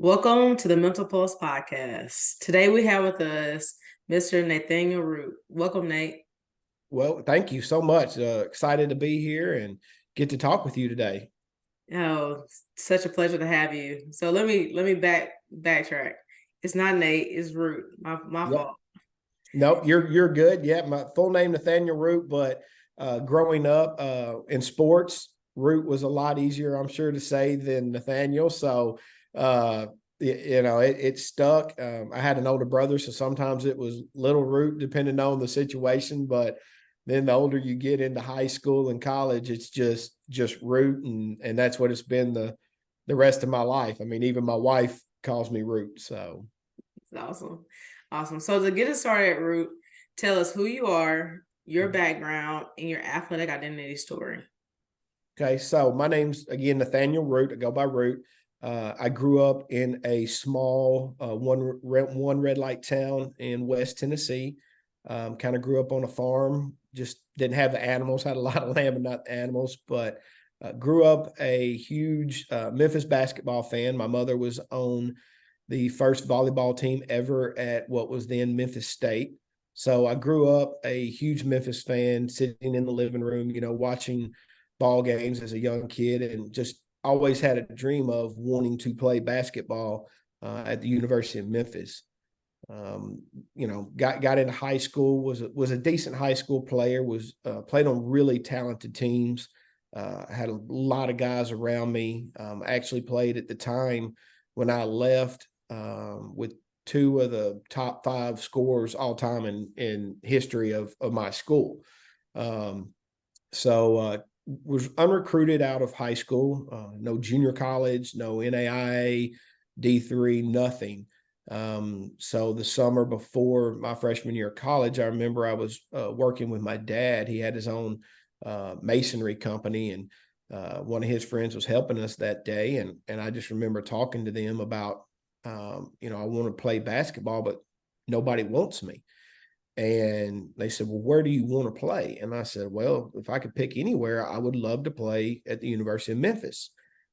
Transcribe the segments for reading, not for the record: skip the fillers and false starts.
Welcome to the Mental Pulse Podcast. Today we have with us Mr. Nathaniel Root. Welcome, Nate. Well, thank you so much. Excited to be here and get to talk with you today. Oh, such a pleasure to have you. So let me backtrack. It's not Nate, it's Root. My Yep. fault. Nope, you're good. Yeah, my full name Nathaniel Root, but growing up in sports, Root was a lot easier, I'm sure, to say than Nathaniel. So it stuck. I had an older brother, so sometimes it was Little Root, depending on the situation. But then the older you get into high school and college, it's just Root, and that's what it's been the rest of my life. I mean, even my wife calls me Root. So It's awesome. Awesome. So to get us started, Root, tell us who you are, your background, and your athletic identity story. okay, so my name's again Nathaniel Root. I go by Root. I grew up in a small one red light town in West Tennessee. Kind of grew up on a farm. Just didn't have the animals. Had a lot of land, but not the animals. But grew up a huge Memphis basketball fan. My mother was on the first volleyball team ever at what was then Memphis State. So I grew up a huge Memphis fan, sitting in the living room, watching ball games as a young kid, and just always had a dream of wanting to play basketball at the University of Memphis. Got into high school, was a decent high school player, was played on really talented teams. Had a lot of guys around me. Actually played at the time when I left with two of the top five scorers all time in history of my school. So was unrecruited out of high school, no junior college, no NAIA, D3, nothing. So the summer before my freshman year of college, I remember I was working with my dad. He had his own masonry company, and one of his friends was helping us that day. And I just remember talking to them about, I want to play basketball, but nobody wants me. And they said, well, where do you want to play? And I said, well, if I could pick anywhere, I would love to play at the University of Memphis.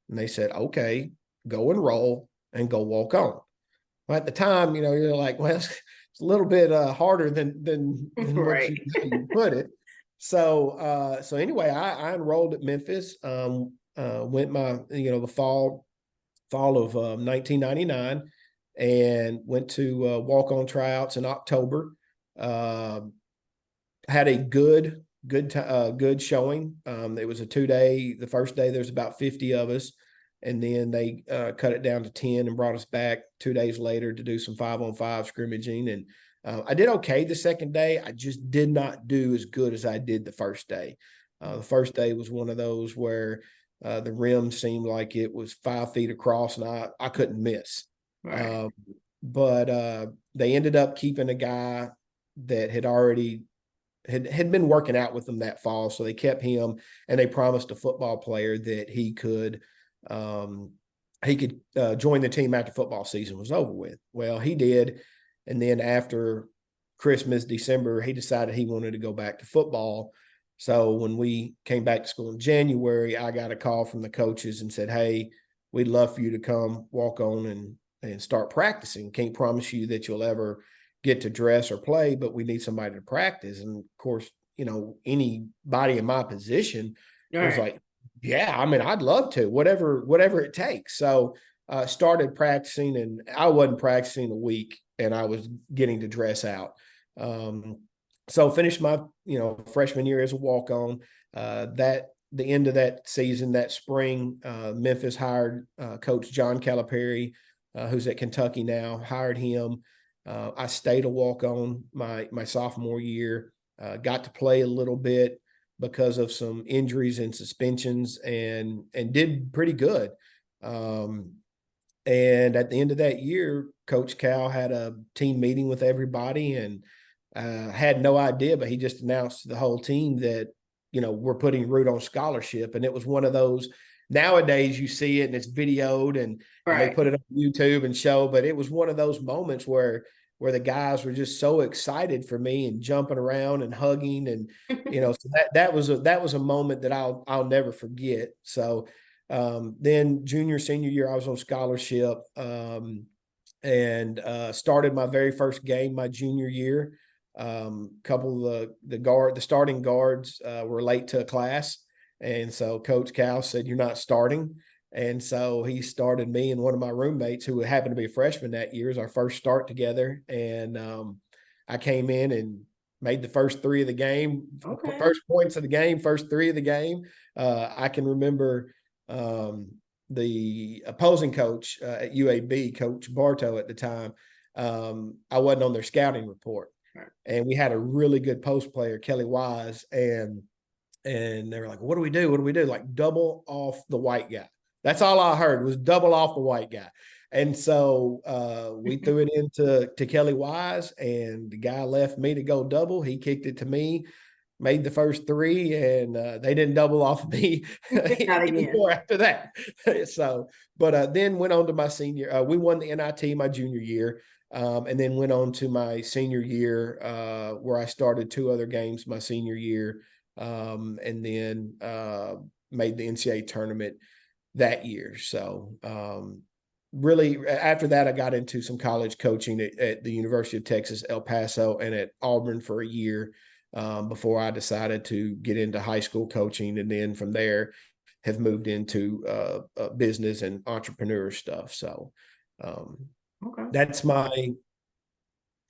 And they said, okay, go enroll and go walk on. Well, at the time, you're like, well, it's a little bit harder than what Right. you put it. So anyway, I enrolled at Memphis. Went the fall of 1999, and went to walk on tryouts in October. Uh, had a good showing. It was a 2 day. The first day there's about 50 of us, and then they cut it down to 10 and brought us back 2 days later to do some 5-on-5 scrimmaging. And I did okay the second day. I just did not do as good as I did the first day. The first day was one of those where the rim seemed like it was 5 feet across, and I couldn't miss. Right. But they ended up keeping a guy that had already had been working out with them that fall, so they kept him, and they promised a football player that he could join the team after football season was over with. Well, he did, and then after Christmas, December, he decided he wanted to go back to football. So when we came back to school in January, I got a call from the coaches and said, hey, we'd love for you to come walk on and start practicing. Can't promise you that you'll ever get to dress or play, but we need somebody to practice. And of course, anybody in my position was Right. like, yeah, I mean, I'd love to, whatever it takes. So started practicing, and I wasn't practicing a week, and I was getting to dress out. So finished my, freshman year as a walk-on. That the end of that season, that spring, Memphis hired Coach John Calipari, who's at Kentucky now, hired him. I stayed a walk-on my sophomore year, got to play a little bit because of some injuries and suspensions, and did pretty good. And at the end of that year, Coach Cal had a team meeting with everybody, and had no idea, but he just announced to the whole team that, we're putting Root on scholarship. And it was one of those, nowadays you see it and it's videoed, and they Right. put it on YouTube and show, but it was one of those moments where the guys were just so excited for me and jumping around and hugging. And, so that was a moment that I'll never forget. So Then junior, senior year, I was on scholarship, and started my very first game my junior year. Couple of the starting guards were late to a class, and so Coach Cal said, "You're not starting." And so he started me and one of my roommates, who happened to be a freshman that year, as our first start together. And I came in and made the first three of the game, Okay. first points of the game, first three of the game. I can remember the opposing coach at UAB, Coach Bartow at the time. I wasn't on their scouting report, and we had a really good post player, Kelly Wise, and they were like, "What do we do? What do we do?" Like, double off the white guy. That's all I heard was double off the white guy. And so we threw it into Kelly Wise, and the guy left me to go double. He kicked it to me, made the first three, and they didn't double off me Not again. anymore after that. So, but then went on to my senior. We won the NIT my junior year, and then went on to my senior year, where I started two other games my senior year, and then made the NCAA tournament that year. So really, after that, I got into some college coaching at the University of Texas, El Paso, and at Auburn for a year, before I decided to get into high school coaching. And then from there, have moved into business and entrepreneur stuff. So Okay. that's my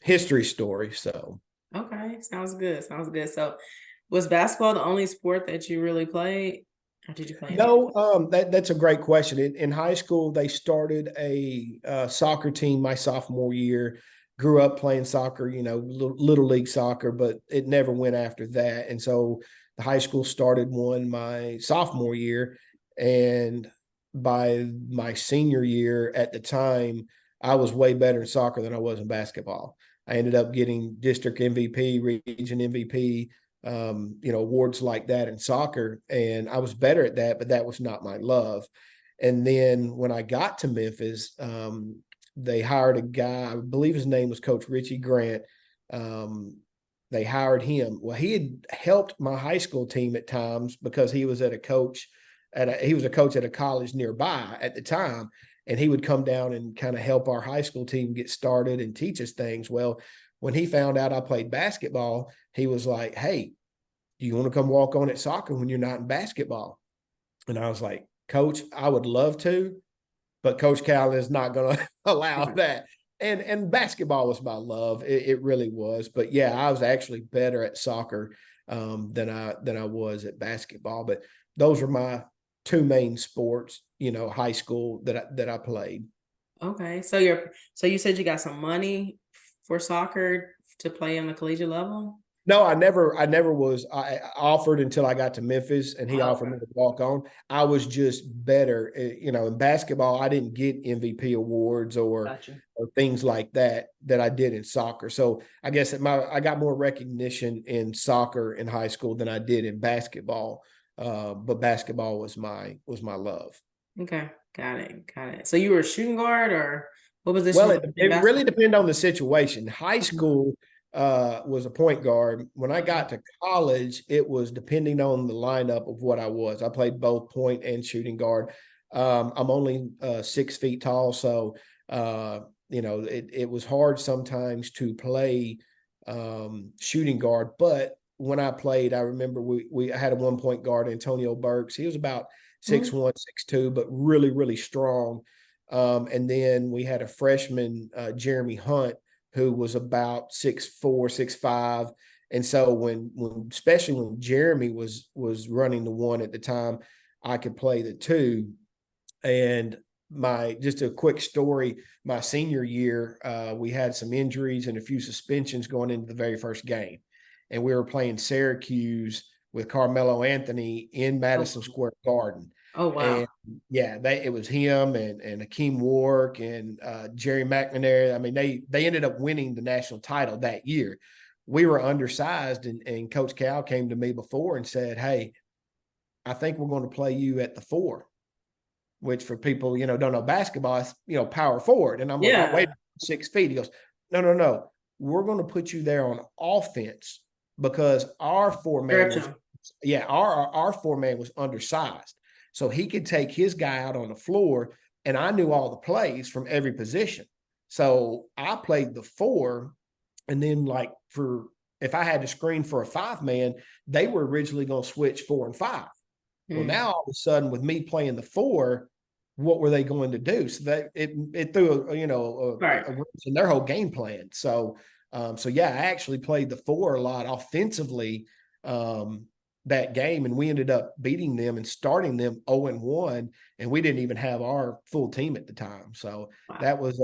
history story. So. Okay. Sounds good. Sounds good. So was basketball the only sport that you really played? Or did you play anything? No, that's a great question. In high school, they started a soccer team my sophomore year. Grew up playing soccer, little league soccer, but it never went after that. And so the high school started one my sophomore year, and by my senior year at the time, I was way better in soccer than I was in basketball. I ended up getting district MVP, region MVP, awards like that in soccer. And I was better at that, but that was not my love. And then when I got to Memphis, they hired a guy, I believe his name was Coach Richie Grant. They hired him. Well, he had helped my high school team at times because he was a coach at a college nearby at the time. And he would come down and kind of help our high school team get started and teach us things. Well, when he found out I played basketball, he was like, "Hey, do you want to come walk on at soccer when you're not in basketball?" And I was like, "Coach, I would love to, but Coach Cal is not going to allow that." And basketball was my love. It really was. But yeah, I was actually better at soccer than I was at basketball. But those were my two main sports, high school that I played. Okay. So you said you got some money for soccer to play on the collegiate level? No, I never was. I offered until I got to Memphis, and he Oh, offered okay. me to walk on. I was just better, in basketball. I didn't get MVP awards Gotcha. or things like that I did in soccer. So I guess I got more recognition in soccer in high school than I did in basketball. But basketball was my love. Okay. Got it. Got it. So you were a shooting guard or what position Well, was it, in it really basketball? depended on the situation. High Mhm. school was a point guard. When I Okay. got to college, it was depending on the lineup of what I was. I played both point and shooting guard. I'm only 6 feet tall, so it was hard sometimes to play shooting guard. But when I played, I remember we had a 1 point guard, Antonio Burks. He was about Mhm. 6'1", 6'2", but really, really strong. And then we had a freshman, Jeremy Hunt, who was about 6'4", 6'5". And so especially when Jeremy was running the one at the time, I could play the two. And just a quick story, my senior year, we had some injuries and a few suspensions going into the very first game. And we were playing Syracuse with Carmelo Anthony in Oh, Madison Square Garden. oh wow. And yeah, it was him and Akeem Warwick and Jerry McNamara. I mean, they ended up winning the national title that year. We were undersized, and Coach Cal came to me before and said, "Hey, I think we're going to play you at the four," which for people, don't know basketball, is, power forward. And I'm like, "Oh, wait, Yeah. 6 feet." He goes, "No, no, no. We're going to put you there on offense because our four man Stretch was, 'em. yeah, our four man was undersized." So he could take his guy out on the floor, and I knew all the plays from every position. So I played the 4, and then like for if I had to screen for a 5-man, they were originally going to switch 4 and 5. Well, Mm, now all of a sudden with me playing the 4, what were they going to do? So that it threw right. a wrench in their whole game plan. So yeah, I actually played the 4 a lot offensively that game, and we ended up beating them and starting them 0-1, and we didn't even have our full team at the time. So Wow. that was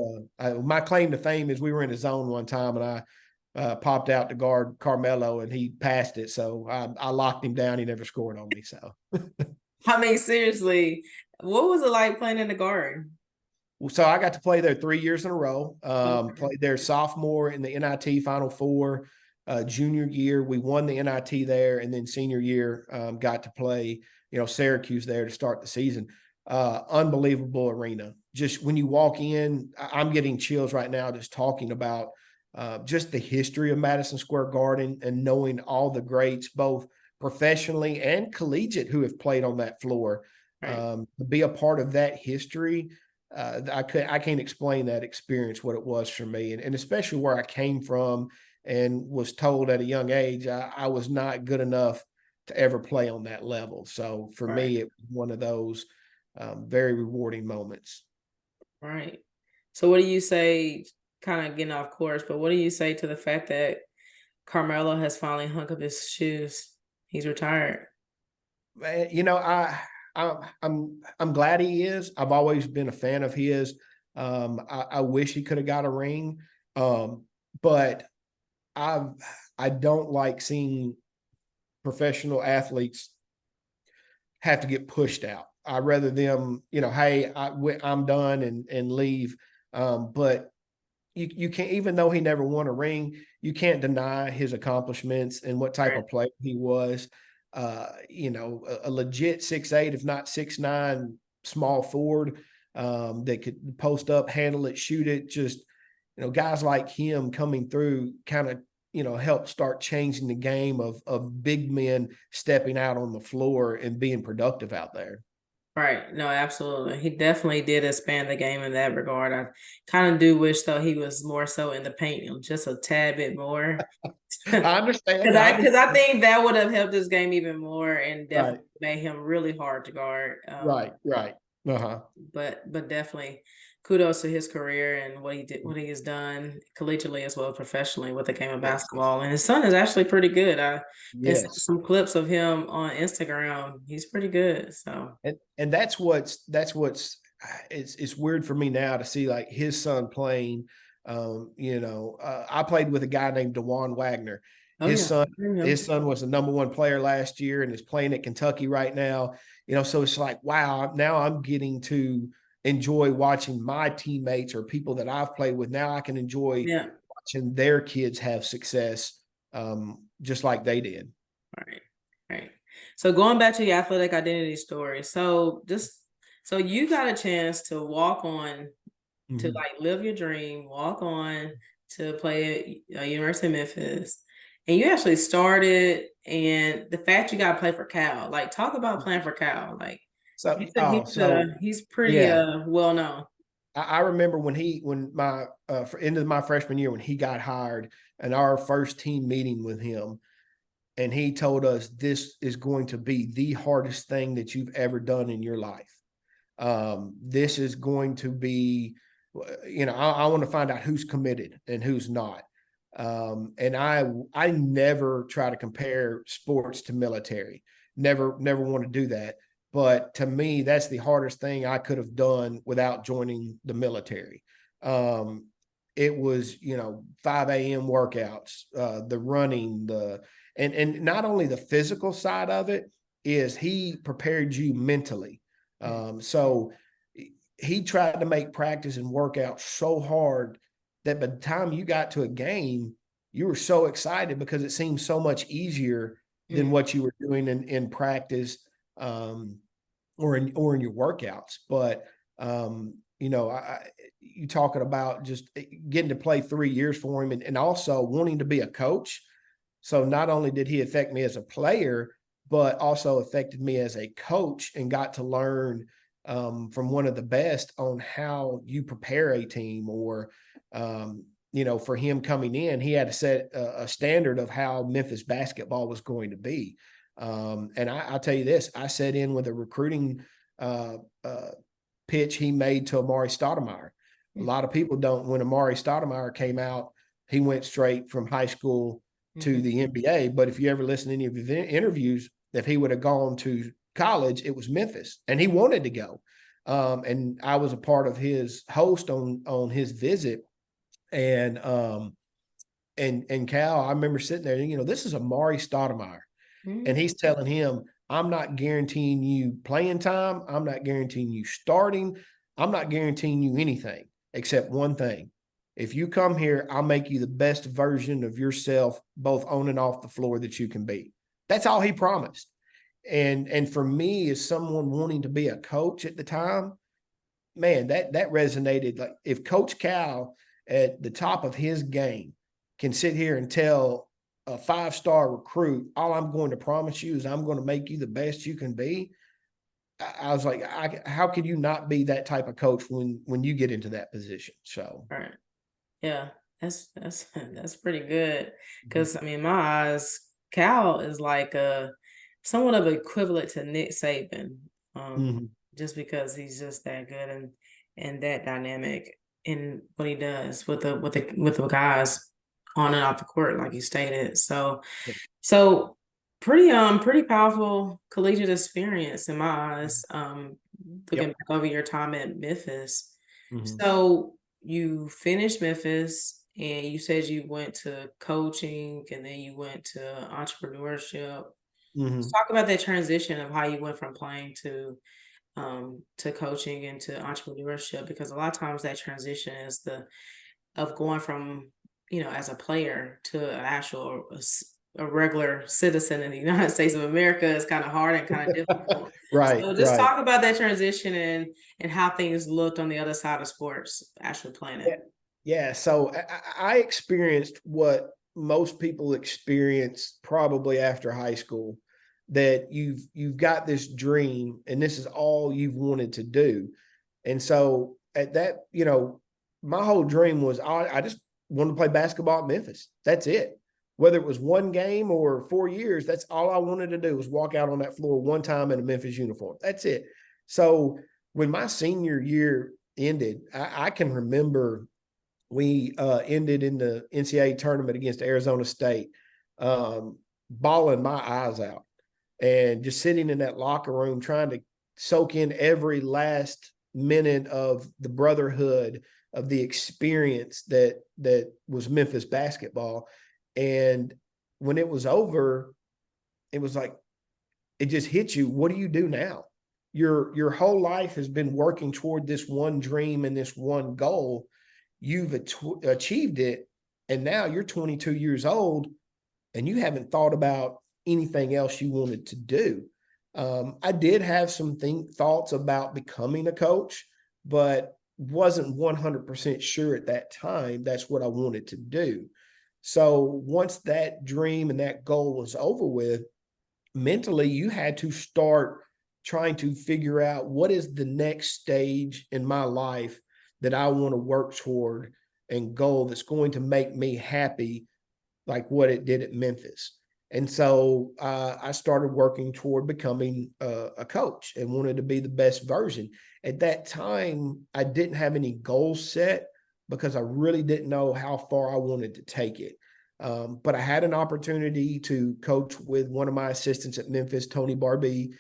my claim to fame is we were in a zone one time, and I popped out to guard Carmelo, and he passed it. So I locked him down. He never scored on me. So. I mean, seriously, what was it like playing in the garden? So I got to play there 3 years in a row. Okay. Played there sophomore in the NIT Final Four. Junior year, we won the NIT there, and then senior year, got to play, Syracuse there to start the season. Unbelievable arena. Just when you walk in, I'm getting chills right now just talking about just the history of Madison Square Garden and knowing all the greats, both professionally and collegiate, who have played on that floor. Right. To be a part of that history, I can't explain that experience, what it was for me, and especially where I came from and was told at a young age I was not good enough to ever play on that level. So for Right. me, it was one of those very rewarding moments. Right. So what do you say, kind of getting off course, but what do you say to the fact that Carmelo has finally hung up his shoes? He's retired. Man, I'm glad he is. I've always been a fan of his. I wish he could have got a ring, but I I don't like seeing professional athletes have to get pushed out. I rather them, hey, I'm done and leave. But you can't, even though he never won a ring, you can't deny his accomplishments and what type Right. of player he was. A legit 6'8", if not 6'9", small forward that could post up, handle it, shoot it. Just guys like him coming through kind of help start changing the game of big men stepping out on the floor and being productive out there. Right. No, absolutely. He definitely did expand the game in that regard. I kind of do wish though he was more so in the paint, just a tad bit more. I understand. Because I think that would have helped his game even more and Right, definitely made him really hard to guard. right. Uh-huh. But definitely kudos to his career and what he has done collegiately as well as professionally with the game of Yes. basketball. And his son is actually pretty good. I've been seeing Yes. some clips of him on Instagram. He's pretty good. So And that's what's it's weird for me now to see like his son playing. I played with a guy named DeJuan Wagner. oh His yeah. son, I know. his son was the number one player last year and is playing at Kentucky right now. So it's like, wow, now I'm getting to enjoy watching my teammates or people that I've played with. Now I can enjoy Yeah. watching their kids have success, just like they did. Right. Right. So going back to your athletic identity story. So you got a chance to walk on to Mhm. like live your dream, walk on to play at University of Memphis. And you actually started, and the fact you got to play for Cal, like talk about playing for Cal. Like So, oh, so he's pretty yeah, well known. I remember when my for end of my freshman year when he got hired and our first team meeting with him, and he told us this is going to be the hardest thing that you've ever done in your life. This is going to be, I want to find out who's committed and who's not. And I never try to compare sports to military. Never want to do that. But to me, that's the hardest thing I could have done without joining the military. Um, it was 5 a.m. workouts, the running, and not only the physical side of it is he prepared you mentally. So he tried to make practice and workout so hard that by the time you got to a game, you were so excited because it seemed so much easier than Mm, what you were doing in practice, um, or in your workouts. But you talking about just getting to play 3 years for him, and also wanting to be a coach. So not only did he affect me as a player, but also affected me as a coach, and got to learn from one of the best on how you prepare a team. Or for him coming in, he had to set a standard of how Memphis basketball was going to be. And I'll tell you this, I sat in with a recruiting pitch he made to Amari Stoudemire. A lot of people don't. When Amari Stoudemire came out, he went straight from high school to the NBA. But if you ever listen to any of his interviews, if he would have gone to college, it was Memphis, and he wanted to go. And I was a part of his host on his visit. And Cal, I remember sitting there, this is Amari Stoudemire. And he's telling him, I'm not guaranteeing you playing time. I'm not guaranteeing you starting. I'm not guaranteeing you anything except one thing. If you come here, I'll make you the best version of yourself, both on and off the floor, that you can be. That's all he promised. And for me, as someone wanting to be a coach at the time, man, that resonated. Like, if Coach Cal at the top of his game can sit here and tell a 5-star recruit, all I'm going to promise you is I'm going to make you the best you can be. I was like, how could you not be that type of coach when you get into that position? So, Right. Yeah, that's pretty good. Because I mean, in my eyes, Cal is like a somewhat of equivalent to Nick Saban, just because he's just that good and that dynamic in what he does with the guys on and off the court, like you stated. So pretty powerful collegiate experience in my eyes. Looking back over your time at Memphis. So you finished Memphis and you said you went to coaching and then you went to entrepreneurship. Let's talk about that transition of how you went from playing to coaching and to entrepreneurship, because a lot of times that transition is of going from, as a player to an actual a regular citizen in the United States of America is kind of hard and kind of difficult. Right. So just talk about that transition and how things looked on the other side of sports, actually playing it. Yeah. So I experienced what most people experience probably after high school, that you've got this dream and this is all you've wanted to do. And so at that, my whole dream was I just wanted to play basketball at Memphis. That's it. Whether it was one game or 4 years, that's all I wanted to do, was walk out on that floor one time in a Memphis uniform. That's it. So when my senior year ended, I can remember we ended in the NCAA tournament against Arizona State, bawling my eyes out and just sitting in that locker room trying to soak in every last minute of the brotherhood of the experience that was Memphis basketball. And when it was over, it was like, it just hit you. What do you do now? Your whole life has been working toward this one dream and this one goal. You've achieved it, and now you're 22 years old and you haven't thought about anything else you wanted to do. I did have some thoughts about becoming a coach, but wasn't 100% sure at that time that's what I wanted to do. So once that dream and that goal was over with, mentally you had to start trying to figure out, what is the next stage in my life that I want to work toward and goal that's going to make me happy, like what it did at Memphis. And so I started working toward becoming a coach and wanted to be the best version. At that time, I didn't have any goals set because I really didn't know how far I wanted to take it. But I had an opportunity to coach with one of my assistants at Memphis, Tony Barbee.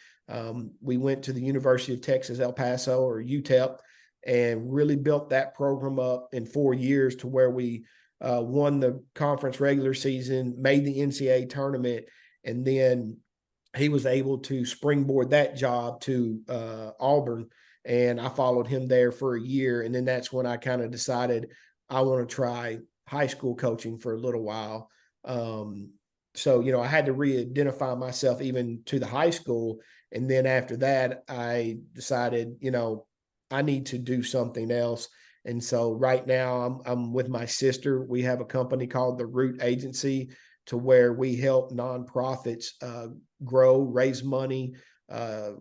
We went to the University of Texas, El Paso, or UTEP, and really built that program up in 4 years to where we won the conference regular season, made the NCAA tournament, and then he was able to springboard that job to Auburn, and I followed him there for a year. And then that's when I kind of decided I want to try high school coaching for a little while. So, I had to re-identify myself even to the high school. And then after that, I decided, I need to do something else. And so right now I'm with my sister. We have a company called the Root Agency to where we help nonprofits grow, raise money,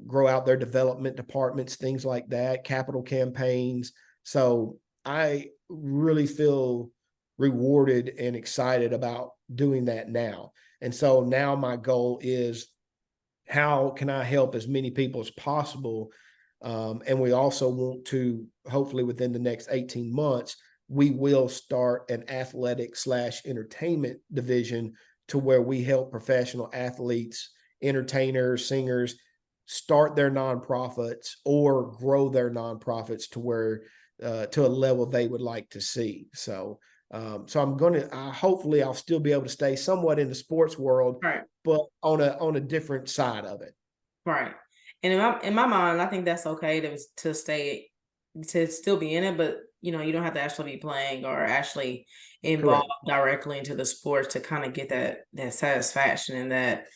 grow out their development departments, things like that, capital campaigns. So I really feel rewarded and excited about doing that now. And so now my goal is, how can I help as many people as possible? And we also want to, hopefully within the next 18 months, we will start an athletic/entertainment division to where we help professional athletes, entertainers, singers start their nonprofits or grow their nonprofits to where to a level they would like to see. So I'm gonna hopefully I'll still be able to stay somewhat in the sports world, Right. but on a different side of it. Right. And in my mind, I think that's okay to stay to still be in it, but you don't have to actually be playing or actually involved Correct. directly into the sports to kind of get that satisfaction and that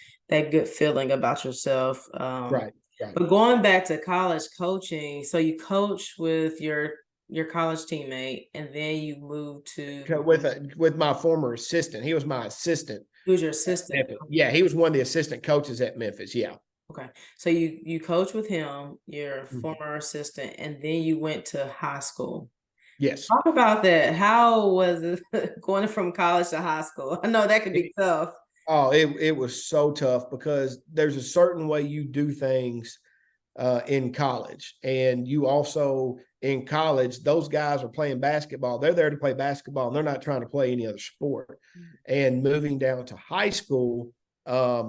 good feeling about yourself. Right. Right. But going back to college coaching, so you coach with your college teammate, and then you move to With my former assistant, he was my assistant. who's your assistant? Yeah, he was one of the assistant coaches at Memphis. Yeah. Okay. So you coach with him, your Mhm. former assistant, and then you went to high school. Yes. Talk about that. How was it going from college to high school? I know that could be tough. Oh, it was so tough because there's a certain way you do things in college, and you also in college, those guys are playing basketball. They're there to play basketball, and they're not trying to play any other sport. And moving down to high school,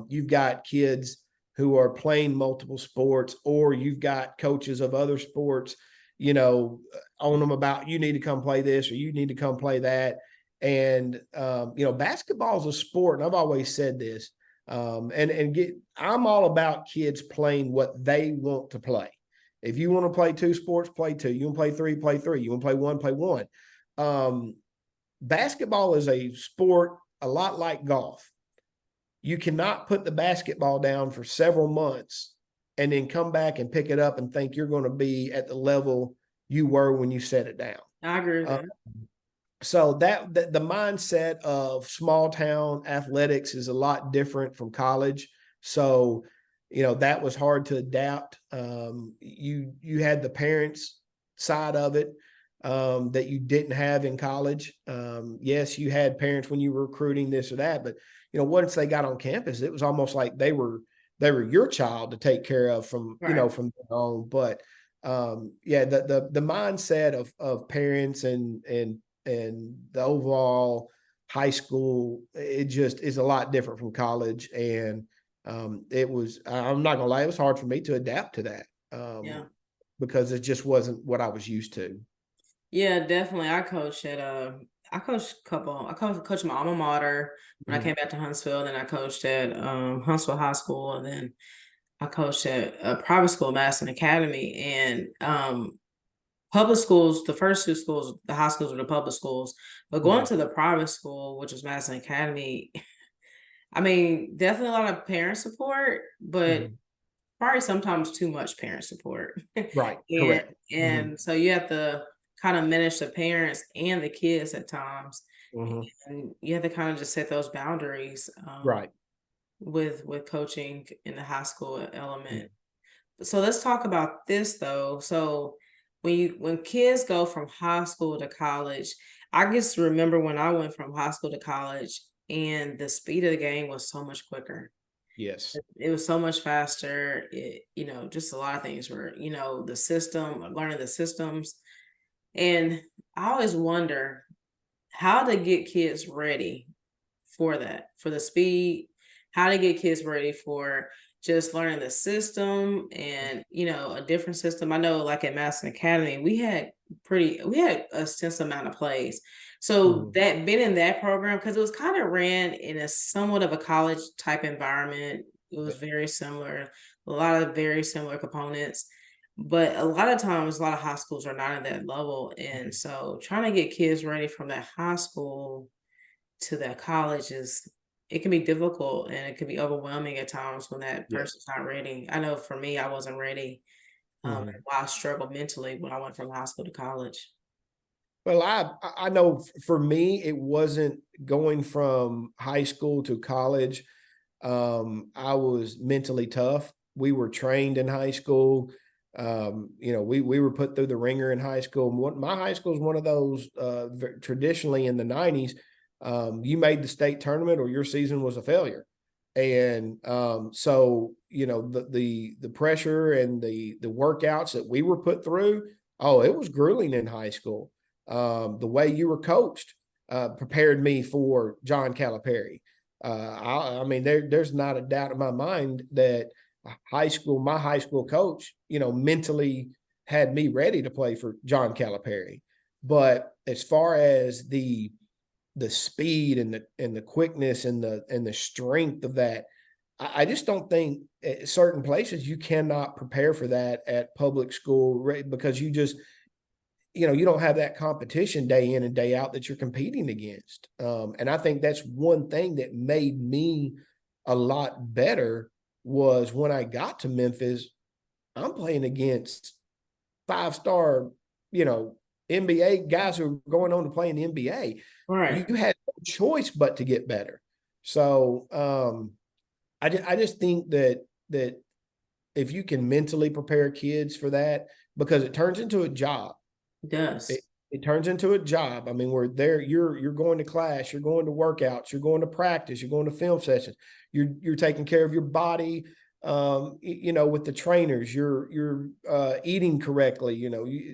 you've got kids who are playing multiple sports, or you've got coaches of other sports, on them about, you need to come play this or you need to come play that. And basketball is a sport, and I've always said this. I'm all about kids playing what they want to play. If you want to play two sports, play two. You want to play three, play three. You want to play one, play one. Basketball is a sport a lot like golf. You cannot put the basketball down for several months and then come back and pick it up and think you're going to be at the level you were when you set it down. I agree with Uh, that. so that the mindset of small town athletics is a lot different from college. So that was hard to adapt. You had the parents side of it that you didn't have in college. Yes, you had parents when you were recruiting this or that, but once they got on campus, it was almost like they were your child to take care of from Right. from their own. But yeah, the mindset of parents and the overall high school, it just is a lot different from college. And I'm not gonna lie, it was hard for me to adapt to that, Yeah. because it just wasn't what I was used to. Yeah, definitely. I coached my alma mater when I Mhm. came back to Huntsville, then I coached at Huntsville High School, and then I coached at a private school, Madison Academy. And public schools, the first two schools, the high schools were the public schools. But going Mhm. to the private school, which was Madison Academy, I mean, definitely a lot of parent support, but Mhm. probably sometimes too much parent support. Right. and Correct. Mhm. and so you have to kind of manage the parents and the kids at times. Mhm. And you have to kind of just set those boundaries Right. with coaching in the high school Mhm. element. So let's talk about this though. So when kids go from high school to college, I just remember when I went from high school to college and the speed of the game was so much quicker. Yes. It was so much faster. Just a lot of things were, learning the systems. And I always wonder how to get kids ready for that, for the speed, how to get kids ready for just learning the system and, a different system. I know like at Madison Academy, we had a sense amount of plays. So Mhm. that being in that program, because it was kind of ran in a somewhat of a college type environment, it was very similar, a lot of very similar components. But a lot of times, a lot of high schools are not at that level. And so trying to get kids ready from that high school to that college it can be difficult and it can be overwhelming at times when that Yes. person's not ready. I know for me, I wasn't ready. Mhm. Why I struggled mentally when I went from high school to college. Well, I know for me, it wasn't going from high school to college. I was mentally tough. We were trained in high school. We were put through the ringer in high school. My high school is one of those traditionally in the '90s. You made the state tournament or your season was a failure, and so the pressure and the workouts that we were put through. Oh, it was grueling in high school. The way you were coached prepared me for John Calipari. I mean, there's not a doubt in my mind that my high school coach, mentally had me ready to play for John Calipari. But as far as the speed and the quickness and the strength of that, I just don't think at certain places you cannot prepare for that at public school because you don't have that competition day in and day out that you're competing against. And I think that's one thing that made me a lot better was when I got to Memphis, I'm playing against 5-star, NBA guys who are going on to play in the NBA. Right. You had no choice but to get better. So I just think that if you can mentally prepare kids for that, because it turns into a job. It does. It turns into a job. I mean, we're there. You're going to class. You're going to workouts. You're going to practice. You're going to film sessions. You're taking care of your body. With the trainers, you're eating correctly.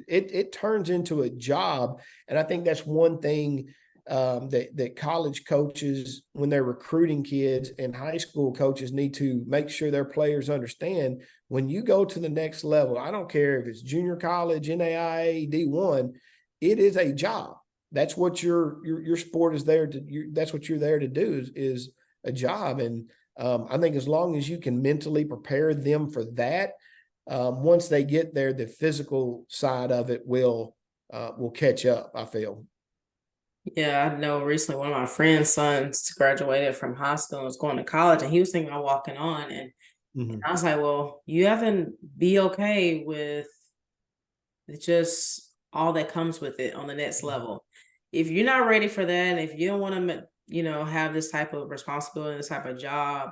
It turns into a job, and I think that's one thing that college coaches, when they're recruiting kids, and high school coaches need to make sure their players understand. When you go to the next level, I don't care if it's junior college, NAIA, D1, it is a job. That's what your sport is there to. That's what you're there to do is a job. And I think as long as you can mentally prepare them for that, once they get there, the physical side of it will catch up, I feel. Yeah, I know recently one of my friend's sons graduated from high school and was going to college, and he was thinking about walking on. And Mm-hmm. I was like, well, you have to be okay with just all that comes with it on the next level. If you're not ready for that, and if you don't want to, have this type of responsibility, this type of job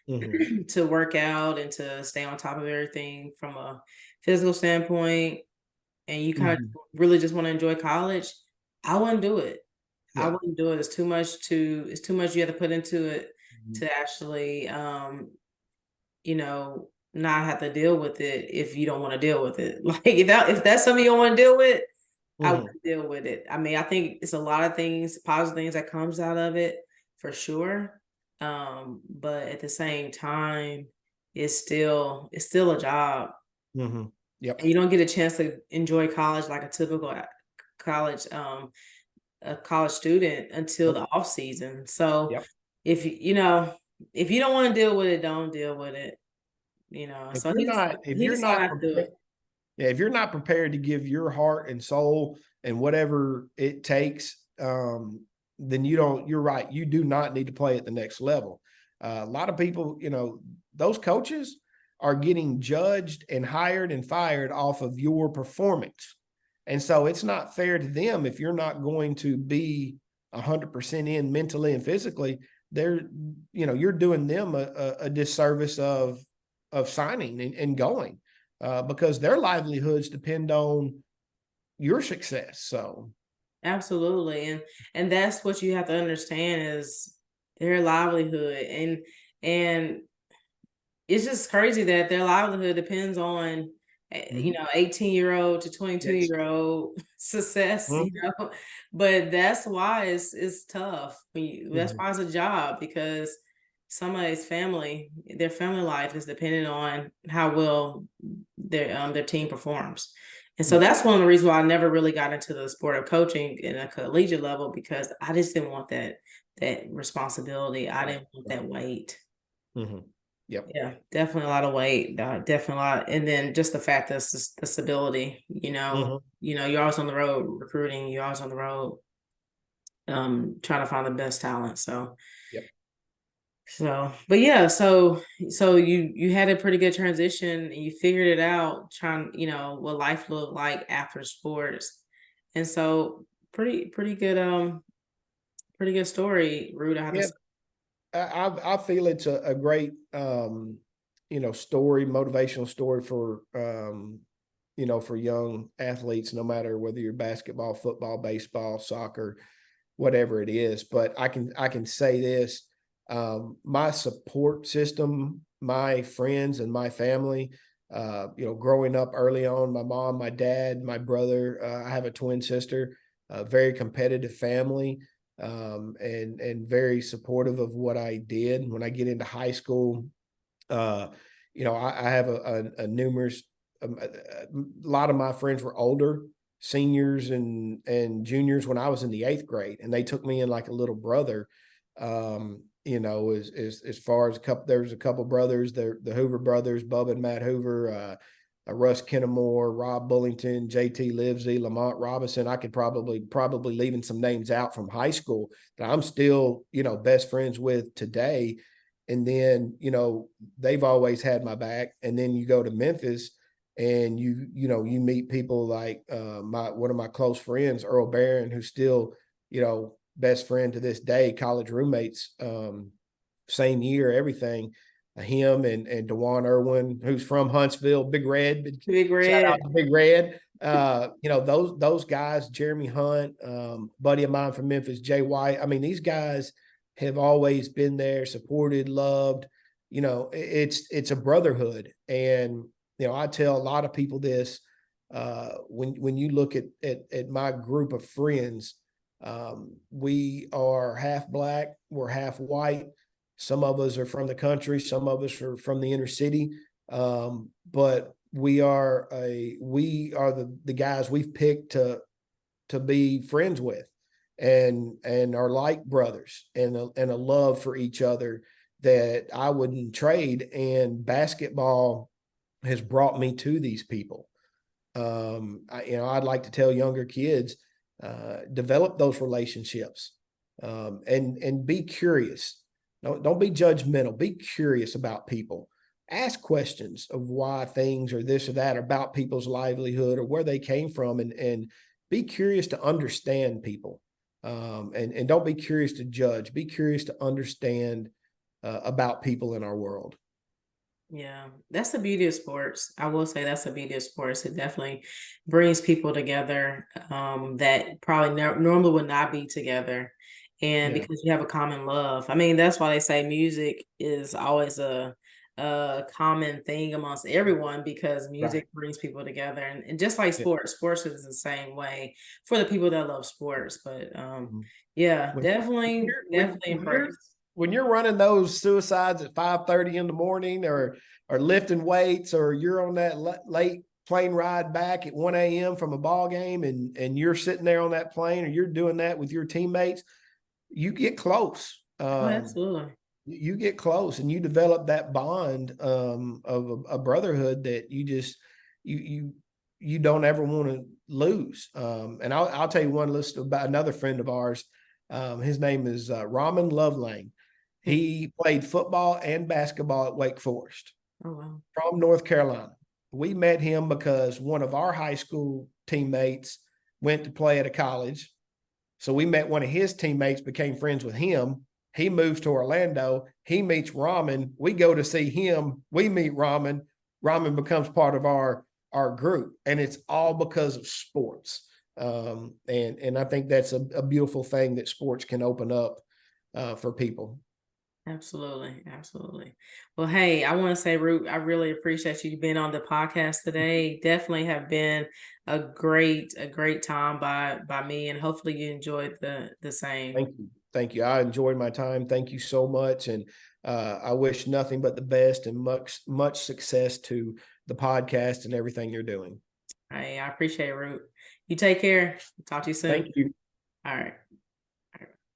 Mm-hmm. to work out and to stay on top of everything from a physical standpoint, and you kind of Mm-hmm. really just want to enjoy college, I wouldn't do it. I Yeah. wouldn't do it. It's too much you have to put into it Mm-hmm. to actually not have to deal with it if you don't want to deal with it. Like if that's something you don't want to deal with, I Mm-hmm. wouldn't deal with it. I mean, I think it's a lot of things, positive things that comes out of it for sure. But at the same time, it's still a job. Mm-hmm. And Yep. you don't get a chance to enjoy college like a typical college a college student until the Nope. off season. So Yep. if if you don't want to deal with it, don't deal with it. If So you're not, if he you're decided not not to do prepared, it. yeah, if you're not prepared to give your heart and soul and whatever it takes, then you're right. You do not need to play at the next level. A lot of people, those coaches are getting judged and hired and fired off of your performance. And so it's not fair to them if you're not going to be 100% in mentally and physically. They're, you're doing them a disservice of signing and going because their livelihoods depend on your success. So, Absolutely. And that's what you have to understand is their livelihood. And it's just crazy that their livelihood depends on 18-year-old to 22 yes. year old success, Mhm. but that's why it's tough that's Mhm. why it's a job, because somebody's family, their family life is dependent on how well their team performs. And so Yeah. that's one of the reasons why I never really got into the sport of coaching in a collegiate level, because I just didn't want that responsibility. I Right. didn't want Right. that weight. Yep. Yeah, definitely a lot of weight, definitely a lot, and then just the fact that the stability, Mhm. you're always on the road recruiting, you're always on the road, trying to find the best talent. Yep. But yeah, so you had a pretty good transition, and you figured it out, trying, what life looked like after sports, and so pretty good pretty good story, Rude. I have to Yeah, say. I feel it's a great story, motivational story for for young athletes, no matter whether you're basketball, football, baseball, soccer, whatever it is. But I can say this: my support system, my friends, and my family. Growing up early on, my mom, my dad, my brother. I have a twin sister. A very competitive family, and very supportive of what I did. When I get into high school, uh, I have a numerous a lot of my friends were older, seniors and juniors when I was in the 8th grade, and they took me in like a little brother. As far as there's a couple brothers, the Hoover brothers, Bubba and Matt Hoover, Russ Kennemore, Rob Bullington, JT Livesey, Lamont Robinson. I could probably leaving some names out from high school that I'm still, best friends with today. And then, they've always had my back. And then you go to Memphis and you meet people like one of my close friends, Earl Barron, who's still, best friend to this day, college roommates, same year, everything. Him and Dewan Irwin, who's from Huntsville, Big Red. Big Shout out Red. to Big Red. Those guys, Jeremy Hunt, buddy of mine from Memphis, Jay White. I mean, these guys have always been there, supported, loved. It's a brotherhood, and I tell a lot of people this. When you look at my group of friends, we are half black, we're half white. Some of us are from the country, some of us are from the inner city, but we are the guys we've picked to be friends with, and are like brothers, and a love for each other that I wouldn't trade. And basketball has brought me to these people. I'd like to tell younger kids, develop those relationships, and be curious. Don't be judgmental. Be curious about people. Ask questions of why things or this or that, about people's livelihood or where they came from, and be curious to understand people. And don't be curious to judge. Be curious to understand about people in our world. Yeah, that's the beauty of sports. I will say that's the beauty of sports. It definitely brings people together that probably normally would not be together. And Yeah, because you have a common love. I mean, that's why they say music is always a common thing amongst everyone because right. music brings people together. And just like Yeah. sports is the same way for the people that love sports. But Mhm. yeah, When definitely, you're definitely when you're impressed. when you're running those suicides at 5:30 in the morning, or lifting weights, or you're on that late plane ride back at 1 a.m. from a ball game, and you're sitting there on that plane, or you're doing that with your teammates, you get close. Oh, absolutely. You get close, and you develop that bond, of a brotherhood that you you you don't ever want to lose. And I'll tell you one list about another friend of ours. His name is Raman Lovelang. Hmm. He played football and basketball at Wake Forest, Oh, wow. from North Carolina. We met him because one of our high school teammates went to play at a college. So we met one of his teammates, became friends with him. He moves to Orlando. He meets Ramen. We go to see him. We meet Ramen. Ramen becomes part of our group, and it's all because of sports. And I think that's a beautiful thing that sports can open up, for people. Absolutely, absolutely. Well, hey, I want to say, Root, I really appreciate you being on the podcast today. Definitely have been a great time by me, and hopefully you enjoyed the same. Thank you. Thank you. I enjoyed my time. Thank you so much. And I wish nothing but the best and much success to the podcast and everything you're doing. I appreciate it, Root. You take care. Talk to you soon. Thank you. All right.